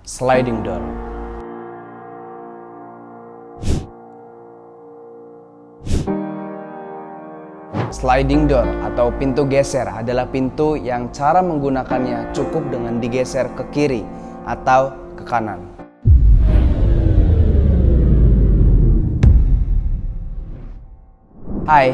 sliding door. Sliding door atau pintu geser adalah pintu yang cara menggunakannya cukup dengan digeser ke kiri atau ke kanan. Hai,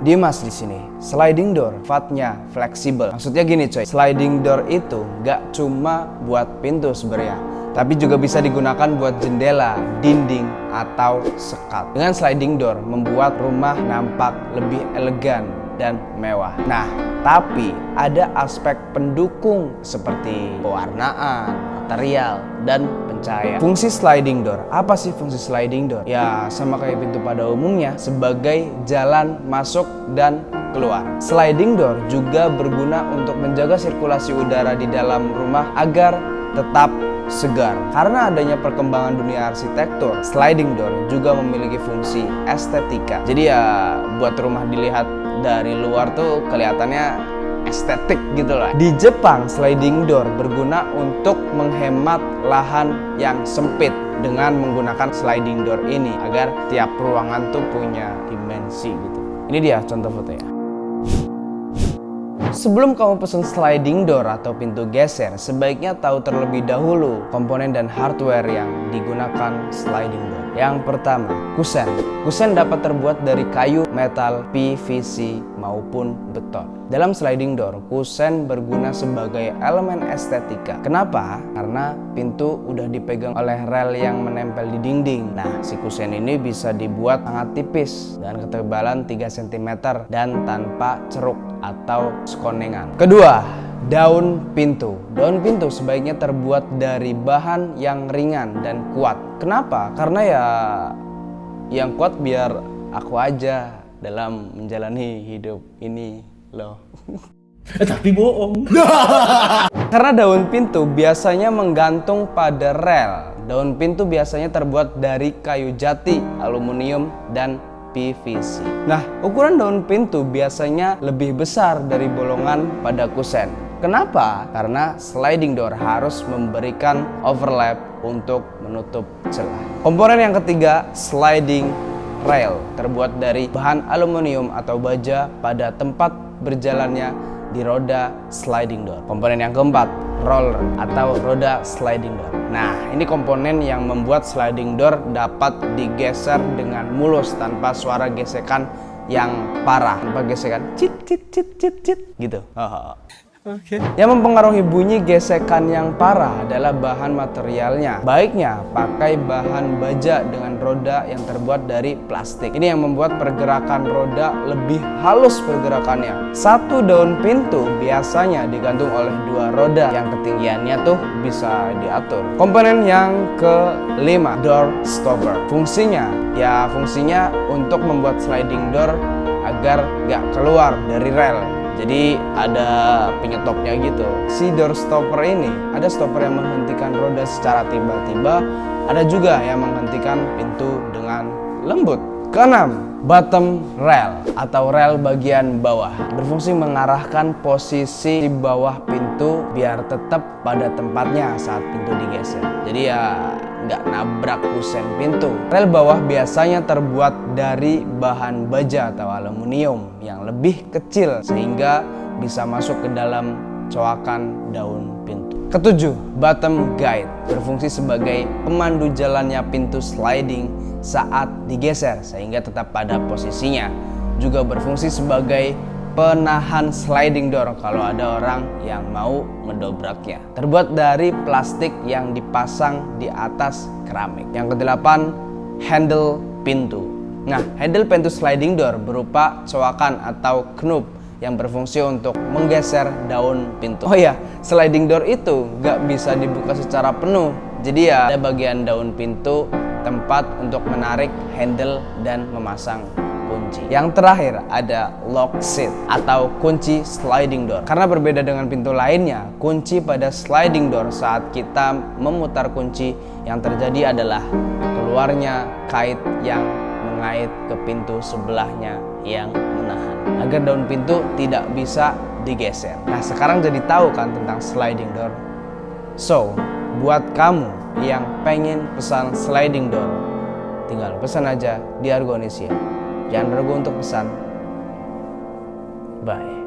Dimas di sini. Sliding door sifatnya fleksibel. Maksudnya gini coy, sliding door itu gak cuma buat pintu sebenarnya, tapi juga bisa digunakan buat jendela, dinding, atau sekat. Dengan sliding door membuat rumah nampak lebih elegan dan mewah. Nah, tapi ada aspek pendukung seperti pewarnaan, material, dan pencahayaan. Fungsi sliding door, apa sih fungsi sliding door? Ya sama kayak pintu pada umumnya, sebagai jalan masuk dan keluar. Sliding door juga berguna untuk menjaga sirkulasi udara di dalam rumah agar tetap segar. Karena adanya perkembangan dunia arsitektur, sliding door juga memiliki fungsi estetika. Jadi ya buat rumah dilihat dari luar tuh kelihatannya estetik gitu lah. Di Jepang, sliding door berguna untuk menghemat lahan yang sempit dengan menggunakan sliding door ini agar tiap ruangan tuh punya dimensi gitu. Ini dia contoh fotonya. Sebelum kamu pesan sliding door atau pintu geser, sebaiknya tahu terlebih dahulu komponen dan hardware yang digunakan sliding door. Yang pertama, kusen. Kusen dapat terbuat dari kayu, metal, PVC, maupun beton. Dalam sliding door, kusen berguna sebagai elemen estetika. Kenapa? Karena pintu udah dipegang oleh rel yang menempel di dinding. Nah, si kusen ini bisa dibuat sangat tipis dengan ketebalan 3 cm dan tanpa ceruk atau sekonengan. Kedua, daun pintu. Daun pintu sebaiknya terbuat dari bahan yang ringan dan kuat. Kenapa? Karena ya yang kuat biar aku aja dalam menjalani hidup ini loh. Tapi bohong. Karena daun pintu biasanya menggantung pada rel. Daun pintu biasanya terbuat dari kayu jati, aluminium, dan PVC. Nah, ukuran daun pintu biasanya lebih besar dari bolongan pada kusen. Kenapa? Karena sliding door harus memberikan overlap untuk menutup celah. Komponen yang ketiga, sliding rail, terbuat dari bahan aluminium atau baja pada tempat berjalannya di roda sliding door. Komponen yang keempat, roller atau roda sliding door. Nah, ini komponen yang membuat sliding door dapat digeser dengan mulus tanpa suara gesekan yang parah. Tanpa gesekan cit cit cit cit cit gitu. Oke. Yang mempengaruhi bunyi gesekan yang parah adalah bahan materialnya. Baiknya pakai bahan baja dengan roda yang terbuat dari plastik. Ini yang membuat pergerakan roda lebih halus pergerakannya. Satu daun pintu biasanya digantung oleh 2 roda yang ketinggiannya tuh bisa diatur. Komponen yang kelima, door stopper. Fungsinya untuk membuat sliding door agar gak keluar dari rel. Jadi ada penyetopnya gitu. Si door stopper ini, ada stopper yang menghentikan roda secara tiba-tiba, ada juga yang menghentikan pintu dengan lembut. Keenam, bottom rail atau rel bagian bawah, berfungsi mengarahkan posisi di bawah pintu biar tetap pada tempatnya saat pintu digeser. Jadi ya nggak nabrak kusen pintu. Rel bawah biasanya terbuat dari bahan baja atau aluminium yang lebih kecil sehingga bisa masuk ke dalam coakan daun pintu. Ketujuh, bottom guide, berfungsi sebagai pemandu jalannya pintu sliding saat digeser sehingga tetap pada posisinya. Juga berfungsi sebagai penahan sliding door kalau ada orang yang mau ngedobraknya. Terbuat dari plastik yang dipasang di atas keramik. Yang kedelapan, handle pintu. Nah, handle pintu sliding door berupa coakan atau knoop yang berfungsi untuk menggeser daun pintu. Oh ya, sliding door itu nggak bisa dibuka secara penuh. Jadi ya ada bagian daun pintu, tempat untuk menarik handle dan memasang kunci. Yang terakhir ada lock seat atau kunci sliding door. Karena berbeda dengan pintu lainnya, kunci pada sliding door saat kita memutar kunci yang terjadi adalah keluarnya kait yang mengait ke pintu sebelahnya yang menahan agar daun pintu tidak bisa digeser. Nah, sekarang jadi tahu kan tentang sliding door. So, buat kamu yang pengen pesan sliding door, tinggal pesan aja di Argonesia. Jangan ragu untuk pesan. Bye.